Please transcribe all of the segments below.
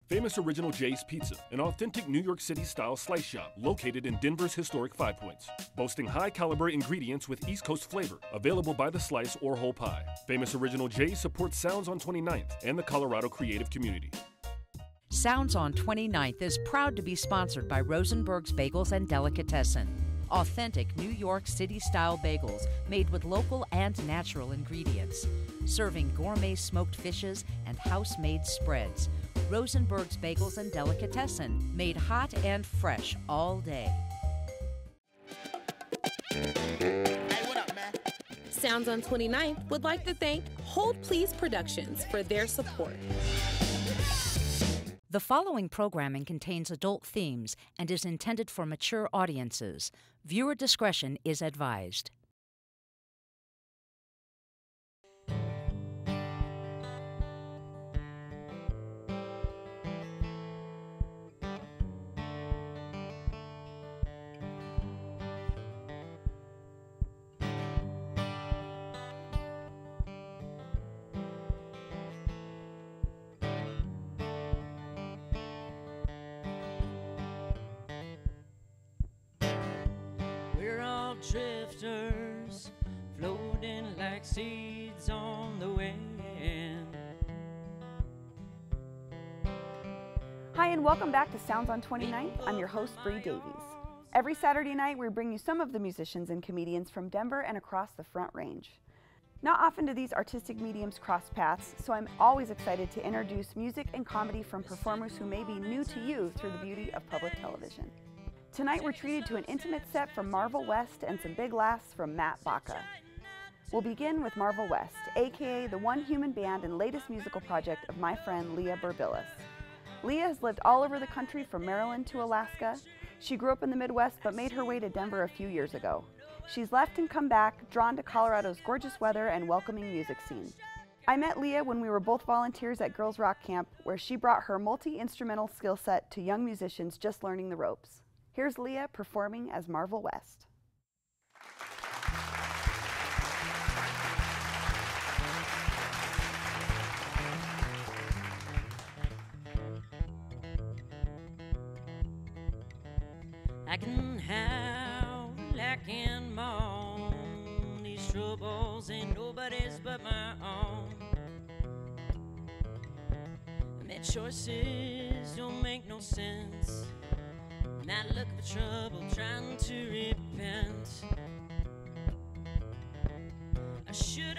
Famous Original J's Pizza, an authentic New York City-style slice shop located in Denver's historic Five Points. Boasting high-caliber ingredients with East Coast flavor, available by the slice or whole pie. Famous Original J's supports Sounds on 29th and the Colorado creative community. Sounds on 29th is proud to be sponsored by Rosenberg's Bagels and Delicatessen. Authentic New York City-style bagels made with local and natural ingredients. Serving gourmet smoked fishes and house-made spreads. Rosenberg's Bagels and Delicatessen, made hot and fresh all day. Hey, what up, man? Sounds on 29th would like to thank Hold Please Productions for their support. The following programming contains adult themes and is intended for mature audiences. Viewer discretion is advised. Drifters floating like seeds on the wind. Hi, and welcome back to Sounds on 29th. I'm your host, Bree Davies. Every Saturday night, we bring you some of the musicians and comedians from Denver and across the Front Range. Not often do these artistic mediums cross paths, so I'm always excited to introduce music and comedy from performers who may be new to you through the beauty of public television. Tonight we're treated to an intimate set from Marvel West and some big laughs from Matt Baca. We'll begin with Marvel West, aka the one human band and latest musical project of my friend Leah Burbillis. Leah has lived all over the country from Maryland to Alaska. She grew up in the Midwest but made her way to Denver a few years ago. She's left and come back, drawn to Colorado's gorgeous weather and welcoming music scene. I met Leah when we were both volunteers at Girls Rock Camp, where she brought her multi-instrumental skill set to young musicians just learning the ropes. Here's Leah performing as Marvel West. I can howl, I can moan. These troubles ain't nobody's but my own. I made choices don't make no sense. Not looking for trouble, trying to repent. I should've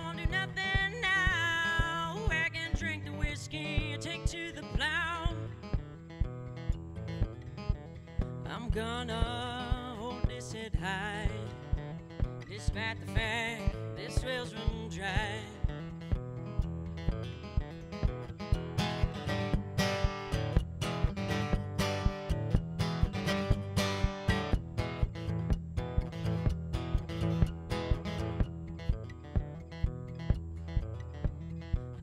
won't do nothing now. I can drink the whiskey or take to the plow. I'm gonna hold this head high, despite the fact this well's run dry.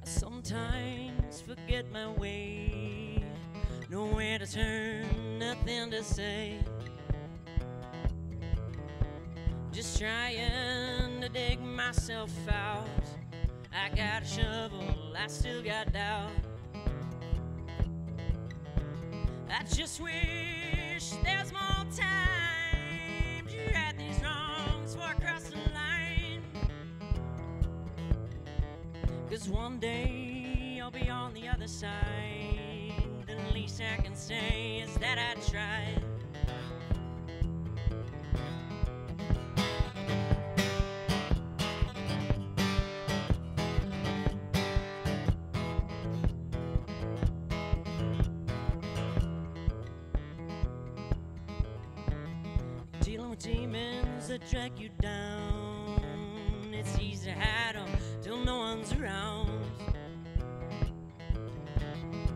Sometimes forget my way, nowhere to turn, nothing to say. Just trying to dig myself out. I got a shovel, I still got doubt. I just wish there's more time to right these wrongs before I cross the line. 'Cause one day I'll be on the other side. The least I can say is that I tried. Dealing with demons that drag you down. It's easy to hide them till no one's around.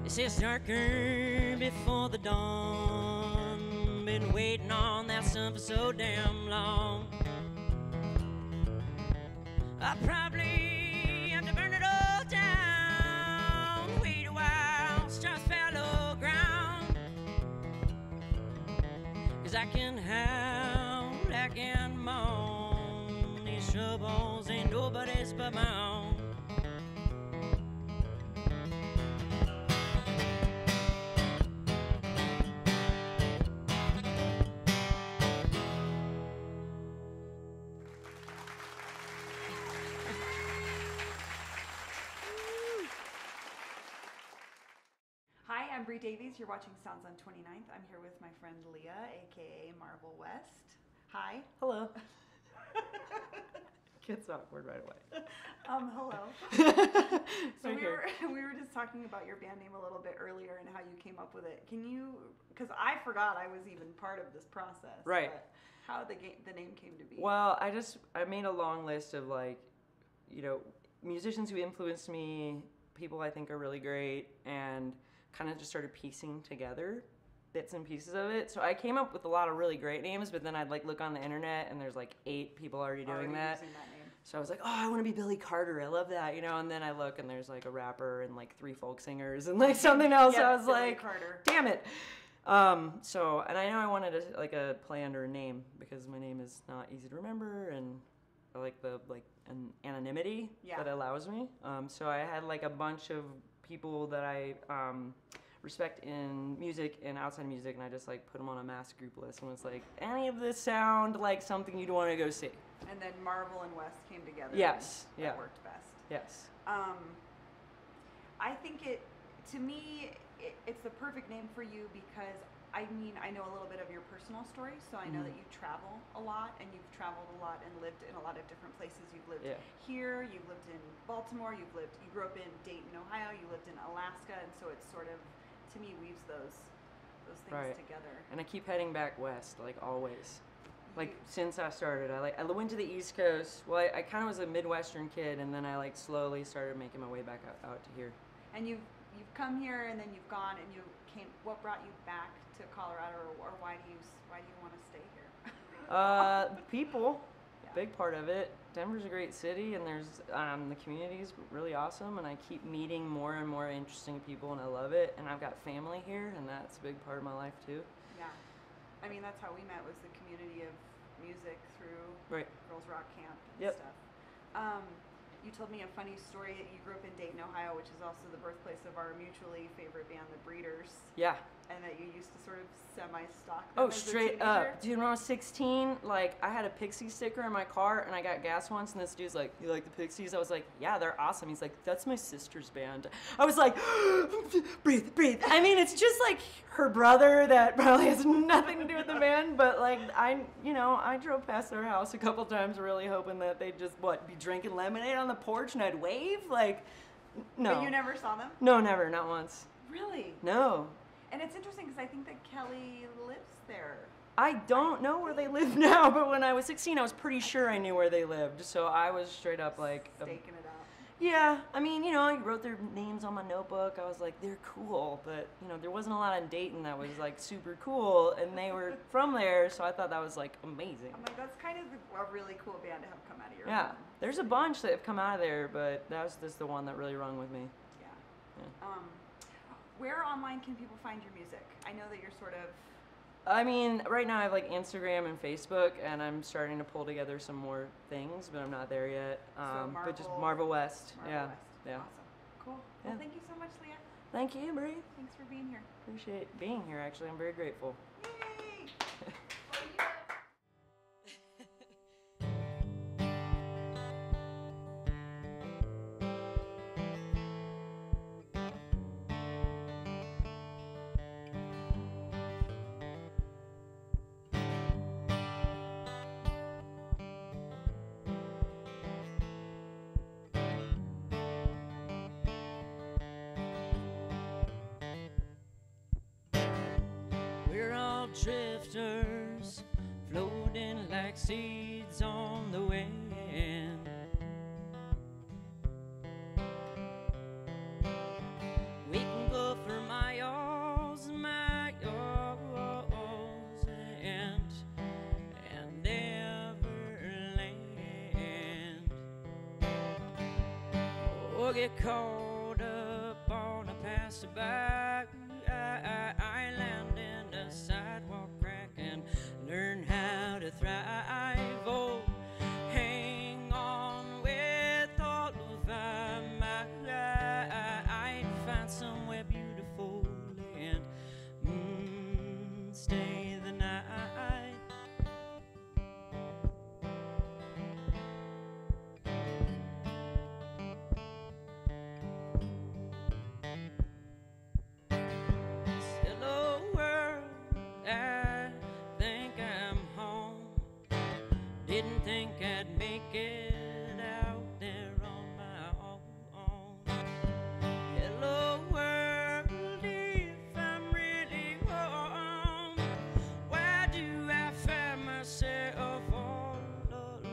It says darker before the dawn. Been waiting on that sun for so damn long. I'll probably have to burn it all down. Wait a while, stars fallow ground. 'Cause I can howl, I can moan. These troubles ain't nobody's but my own. I'm Bree Davies. You're watching Sounds on 29th. I'm here with my friend Leah, aka Marvel West. Hi. Hello. Gets awkward right away. Hello. So we were just talking about your band name a little bit earlier and how you came up with it. Can you? Because I forgot I was even part of this process. Right. But how the name came to be. Well, I made a long list of musicians who influenced me, people I think are really great, and kind of just started piecing together bits and pieces of it. So I came up with a lot of really great names, but then I'd look on the internet and there's 8 people already doing that. Using that name. So I was like, oh, I want to be Billy Carter. I love that, and then I look and there's a rapper and 3 folk singers and something else. Yeah, I was Billy like, Carter. Damn it. So, and I know I wanted a play under a name because my name is not easy to remember, and I like an anonymity that allows me. So I had a bunch of people that I respect in music and outside music, and I just put them on a mass group list and was like, any of this sound like something you'd want to go see? And then Marvel and West came together. Yes. That worked best. Yes. I think to me, it's the perfect name for you because I know a little bit of your personal story, so I know that you travel a lot, and you've traveled a lot and lived in a lot of different places. You've lived here, you've lived in Baltimore, you grew up in Dayton, Ohio, you lived in Alaska, and so it's sort of, to me, weaves those things together. And I keep heading back west, always. Since I started, I went to the East Coast. Well, I kind of was a Midwestern kid, and then I slowly started making my way back out to here. And you've come here, and then you've gone, and you came. What brought you back to Colorado, or why do you want to stay here? People, big part of it. Denver's a great city, and there's the community's really awesome, and I keep meeting more and more interesting people, and I love it. And I've got family here, and that's a big part of my life too. Yeah, that's how we met, was the community of music through Girls Rock Camp and stuff. You told me a funny story that you grew up in Dayton, Ohio, which is also the birthplace of our mutually favorite band, the Breeders. Yeah. And that you used to sort of semi-stalk them. Oh, straight up. Dude, when I was 16, I had a Pixie sticker in my car, and I got gas once, and this dude's like, you like the Pixies? I was like, yeah, they're awesome. He's like, that's my sister's band. I was like, breathe. It's just her brother that probably has nothing to do with the band, but I drove past their house a couple times really hoping that they'd just, be drinking lemonade on the porch, and I'd wave? No. But you never saw them? No, never, not once. Really? No. And it's interesting because I think that Kelly lives there. I don't know where they live now, but when I was 16, I was pretty sure I knew where they lived. So I was straight up staking it out. Yeah, I wrote their names on my notebook. I was like, they're cool, but there wasn't a lot in Dayton that was super cool, and they were from there, so I thought that was amazing. I'm like, that's kind of a really cool band to have come out of your home. There's a bunch that have come out of there, but that was just the one that really rung with me. Yeah. Where online can people find your music? I know that you're sort of... right now I have Instagram and Facebook, and I'm starting to pull together some more things, but I'm not there yet. But just Marvel West. West. Awesome. Cool. Well, thank you so much, Leah. Thank you, Brie. Thanks for being here. Appreciate being here, actually. I'm very grateful. Yay! Drifters floating like seeds on the wind. We can go for miles, and never land, or get caught up on a passerby island in the sidewalk crack and learn how to thrive. Oh, hang on with all of my might, find somewhere beautiful and stay the night. think I'd make it out there on my own. Hello world, if I'm really home, why do I find myself all alone?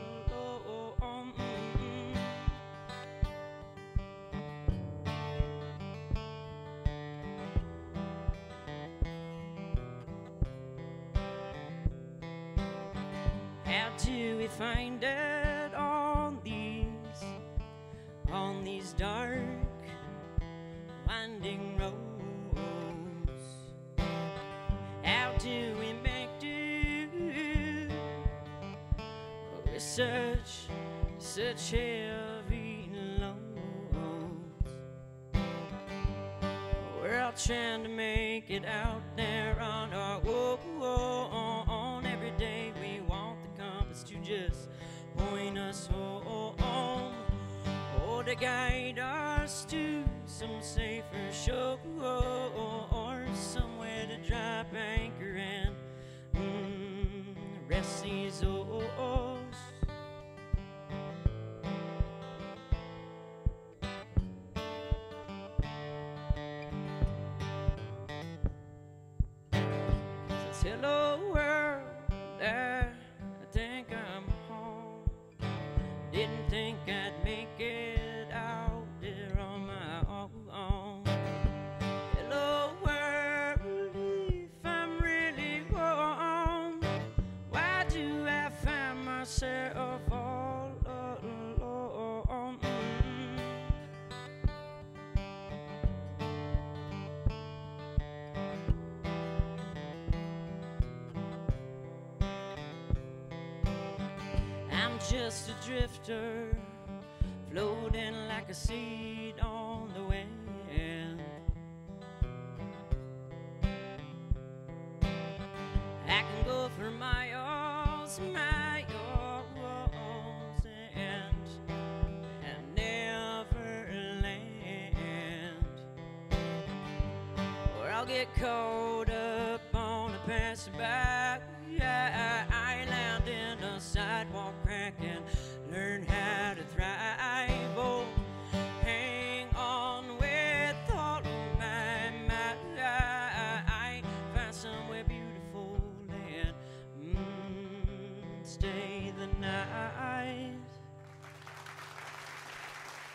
How do we find it on these dark, winding roads? How do we make do with such heavy loads? We're all trying to make it out there on our own. Every day we want the compass to just point us home, or to guide us to some safer shore, or somewhere to drop anchor and rest these oars. Says, hello world, I think I'm home. Didn't think I'd make it out there on my own. Hello world, if I'm really home, why do I find myself all alone? I'm just a drifter, floating like a seed on the wind. I can go for miles, and never land, or I'll get caught up on a passerby island in a sidewalk crack and learn how to thrive. Oh, hang on with all of my might, find somewhere beautiful and stay the night.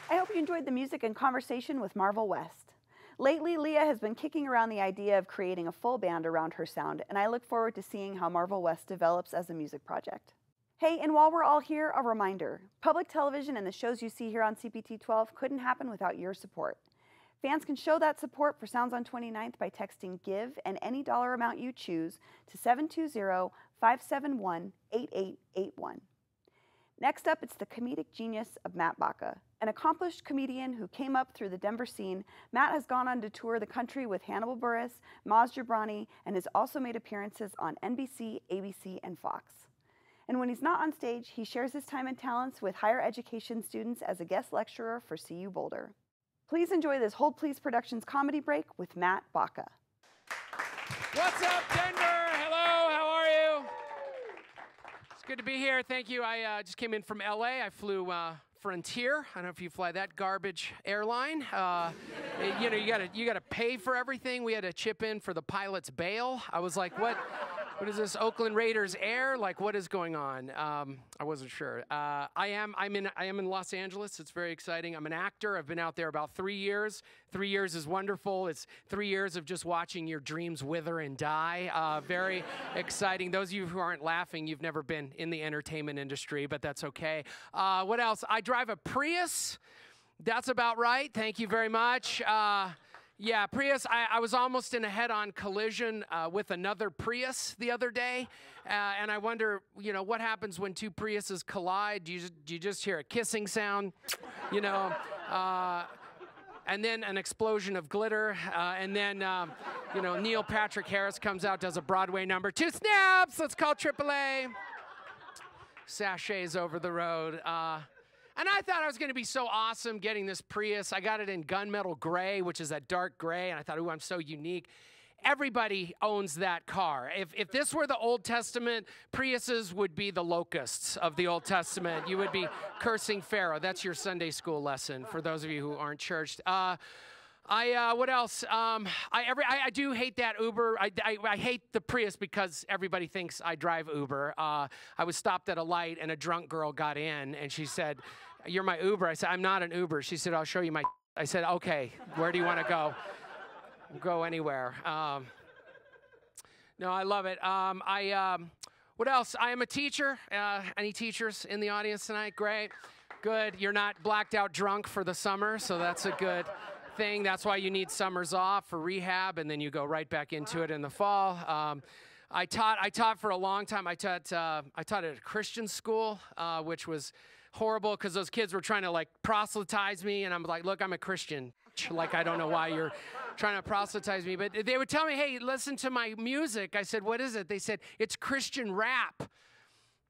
I hope you enjoyed the music and conversation with Marvel West. Lately, Leah has been kicking around the idea of creating a full band around her sound, and I look forward to seeing how Marvel West develops as a music project. Hey, and while we're all here, a reminder. Public television and the shows you see here on CPT 12 couldn't happen without your support. Fans can show that support for Sounds on 29th by texting GIVE and any dollar amount you choose to 720-571-8881. Next up, it's the comedic genius of Matt Baca. An accomplished comedian who came up through the Denver scene, Matt has gone on to tour the country with Hannibal Buress, Maz Jobrani, and has also made appearances on NBC, ABC, and Fox. And when he's not on stage, he shares his time and talents with higher education students as a guest lecturer for CU Boulder. Please enjoy this Hold Please Productions comedy break with Matt Baca. What's up, Denver? Hello, how are you? It's good to be here. Thank you. I just came in from LA. I flew Frontier. I don't know if you fly that garbage airline. You know, you gotta pay for everything. We had to chip in for the pilot's bail. I was like, what is this, Oakland Raiders Air? Like, what is going on? I wasn't sure. I am in Los Angeles. It's very exciting. I'm an actor. I've been out there about 3 years. 3 years is wonderful. It's 3 years of just watching your dreams wither and die. Very exciting. Those of you who aren't laughing, you've never been in the entertainment industry, but that's okay. What else? I drive a Prius. That's about right. Thank you very much. Yeah, Prius, I was almost in a head-on collision with another Prius the other day, and I wonder, you know, what happens when two Priuses collide? Do you just hear a kissing sound, you know, and then an explosion of glitter, and then, you know, Neil Patrick Harris comes out, does a Broadway number, 2 snaps, let's call AAA, sachets over the road. And I thought I was going to be so awesome getting this Prius. I got it in gunmetal gray, which is that dark gray, and I thought, ooh, I'm so unique. everybody owns that car. If this were the Old Testament, Priuses would be the locusts of the Old Testament. You would be cursing Pharaoh. That's your Sunday school lesson for those of you who aren't churched. What else? I do hate that Uber. I hate the Prius because everybody thinks I drive Uber. I was stopped at a light and a drunk girl got in and she said, "You're my Uber." I said, "I'm not an Uber." She said, "I'll show you my." I said, "Okay, where do you want to go?" We'll go anywhere. No, I love it. What else? I am a teacher. Any teachers in the audience tonight? Great. Good. You're not blacked out drunk for the summer, so that's a good thing. That's why you need summers off for rehab, and then you go right back into it in the fall. I taught for a long time. I taught at a Christian school, which was horrible because those kids were trying to like proselytize me, and I'm like, "Look, I'm a Christian. Like, I don't know why you're trying to proselytize me." But they would tell me, "Hey, listen to my music." I said, "What is it?" They said, "It's Christian rap."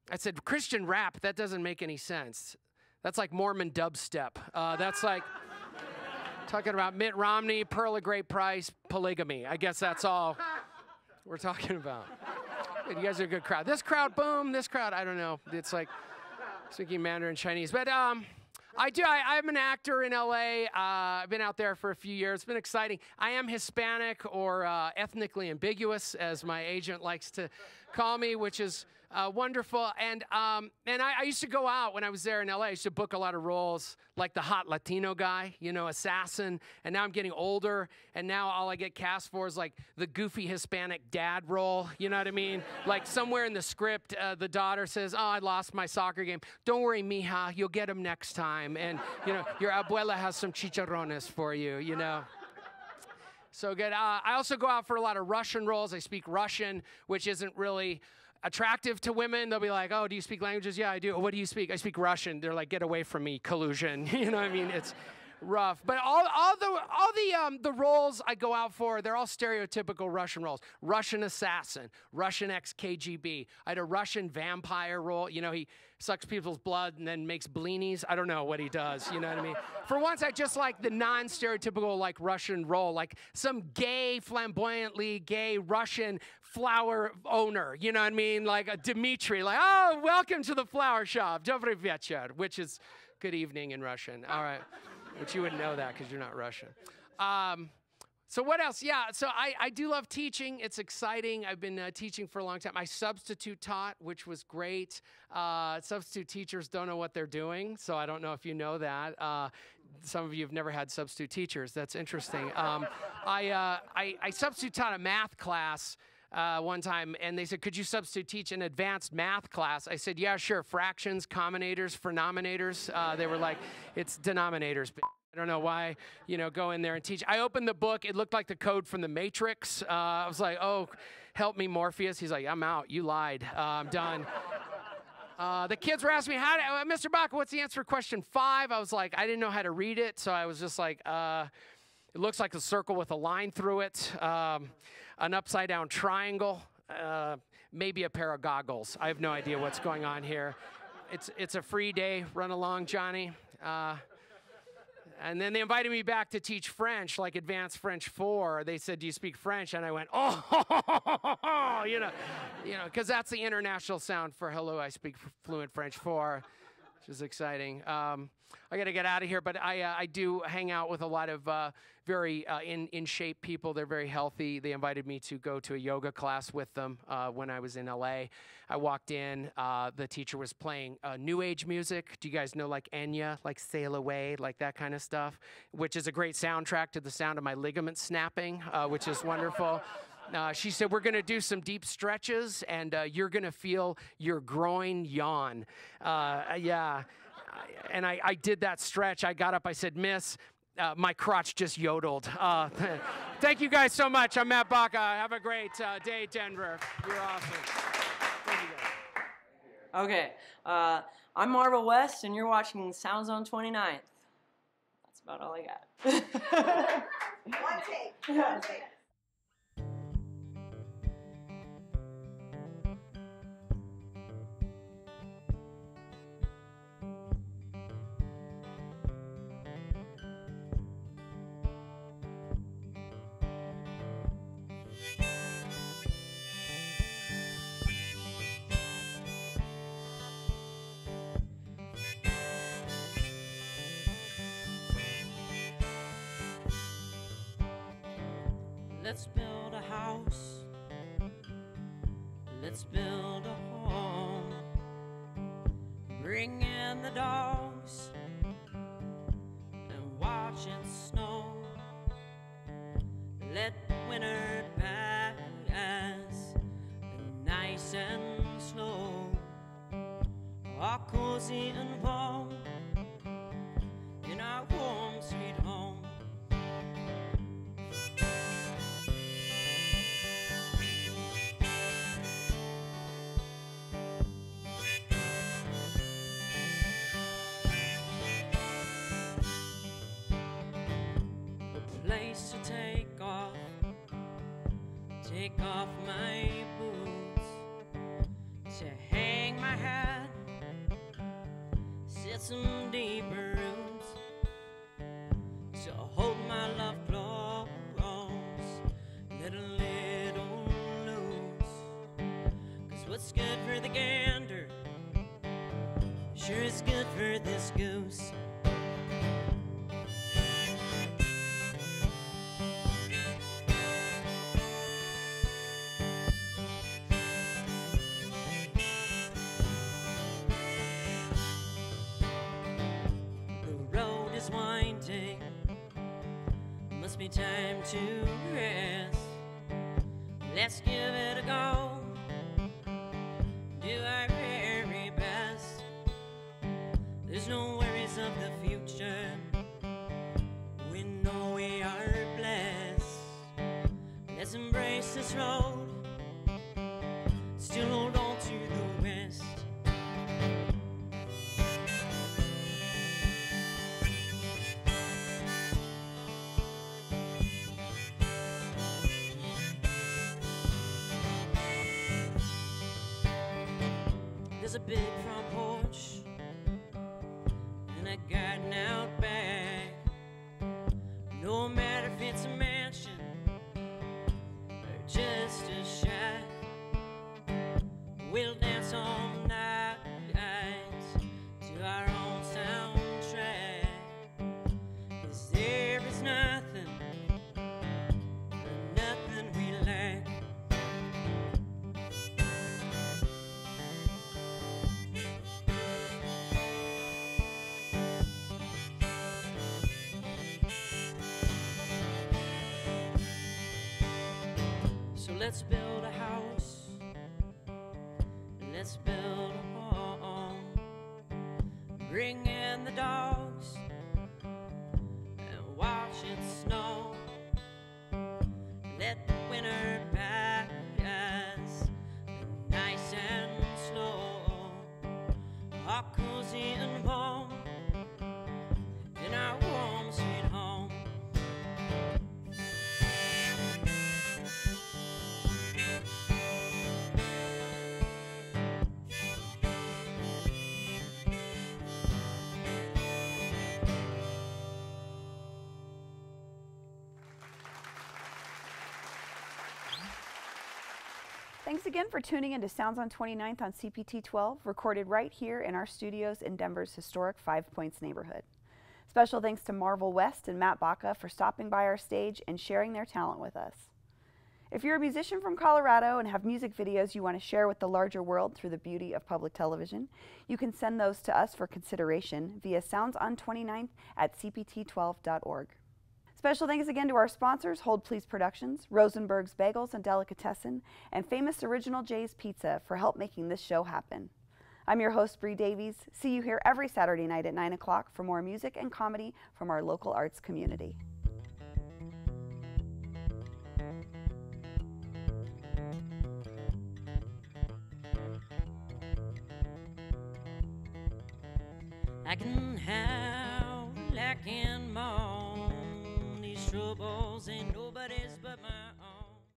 I said, "Christian rap? That doesn't make any sense. That's like Mormon dubstep. That's like talking about Mitt Romney, Pearl of Great Price, polygamy. I guess that's all we're talking about." You guys are a good crowd. This crowd, boom. This crowd, I don't know. It's like speaking Mandarin Chinese. But I'm an actor in LA. I've been out there for a few years. It's been exciting. I am Hispanic or ethnically ambiguous, as my agent likes to call me, which is wonderful. And I used to go out when I was there in LA. I used to book a lot of roles like the hot Latino guy, you know, assassin. And now I'm getting older, and now all I get cast for is like the goofy Hispanic dad role. You know what I mean? Like somewhere in the script, the daughter says, "Oh, I lost my soccer game. Don't worry, mija, you'll get him next time. And, you know, your abuela has some chicharrones for you, you know." So good. I also go out for a lot of Russian roles. I speak Russian, which isn't really attractive to women. They'll be like, "Oh, do you speak languages?" "Yeah, I do." "What do you speak?" "I speak Russian." They're like, "Get away from me, collusion." You know what I mean? It's rough. But all the roles I go out for, they're all stereotypical Russian roles. Russian assassin, Russian ex-KGB. I had a Russian vampire role. You know, he sucks people's blood and then makes blinis. I don't know what he does. You know what I mean? For once, I just like the non-stereotypical like Russian role, like some gay, flamboyantly gay Russian flower owner. You know what I mean? Like a Dmitri, like, "Oh, welcome to the flower shop. Dobry вечер," which is good evening in Russian. All right. But you wouldn't know that because you're not Russian. So what else? Yeah, so I do love teaching. It's exciting. I've been teaching for a long time. I substitute taught, which was great. Substitute teachers don't know what they're doing, so I don't know if you know that. Some of you have never had substitute teachers. That's interesting. I substitute taught a math class one time, and they said, "Could you substitute teach an advanced math class?" I said, "Yeah, sure. Fractions, combinators, phenominators." They were like, "It's denominators." I don't know why, you know, go in there and teach. I opened the book. It looked like the code from the Matrix. I was like, "Oh, help me, Morpheus." He's like, "I'm out. You lied. I'm done." The kids were asking me, "Mr. Baca, what's the answer to question 5? I was like, I didn't know how to read it, so I was just like, it looks like a circle with a line through it, an upside-down triangle, maybe a pair of goggles. I have no idea what's going on here. It's a free day. Run along, Johnny." And then they invited me back to teach French, like Advanced French 4. They said, "Do you speak French?" And I went, "Oh, you know, because that's the international sound for hello, I speak fluent French 4, which is exciting. I got to get out of here, but I do hang out with a lot of very in shape people. They're very healthy. They invited me to go to a yoga class with them when I was in LA. I walked in, the teacher was playing new age music. Do you guys know like Enya, like Sail Away, like that kind of stuff, which is a great soundtrack to the sound of my ligament snapping, which is wonderful. She said, "We're going to do some deep stretches, and you're going to feel your groin yawn." Yeah. And I did that stretch. I got up. I said, "Miss, my crotch just yodeled." Thank you guys so much. I'm Matt Baca. Have a great day, Denver. You're awesome. Thank you guys. Okay, I'm Marvel West, and you're watching Sounds on 29th. That's about all I got. One take. Let's build a house. Let's build a home. Bring in the dogs and watch it snow. Let winter pass nice and slow. All cozy and warm in our warm sweet home. Place to take off my boots, to hang my hat, set some deeper roots, to hold my love close, let a little loose. 'Cause what's good for the gander sure is good for this goose. Winding, must be time to rest. Let's give it a go, do our very best. There's no worries of the future, we know we are blessed. Let's embrace this road, still hold on to the west. There's a big front porch and a garden out back. No matter if it's a mansion or just a shack, we'll dance all night to our own soundtrack. 'Cause there is nothing we lack. So let's build a house, let's build a home, bring in the dogs and watch it snow. Let winter pass nice and slow, all cozy and warm in our warm sweet home. Thanks again for tuning in to Sounds on 29th on CPT 12, recorded right here in our studios in Denver's historic Five Points neighborhood. Special thanks to Marvel West and Matt Baca for stopping by our stage and sharing their talent with us. If you're a musician from Colorado and have music videos you want to share with the larger world through the beauty of public television, you can send those to us for consideration via soundson29th@cpt12.org. Special thanks again to our sponsors, Hold Please Productions, Rosenberg's Bagels and Delicatessen, and Famous Original J's Pizza for help making this show happen. I'm your host, Bree Davies. See you here every Saturday night at 9 o'clock for more music and comedy from our local arts community. I can howl, I can moan, these troubles ain't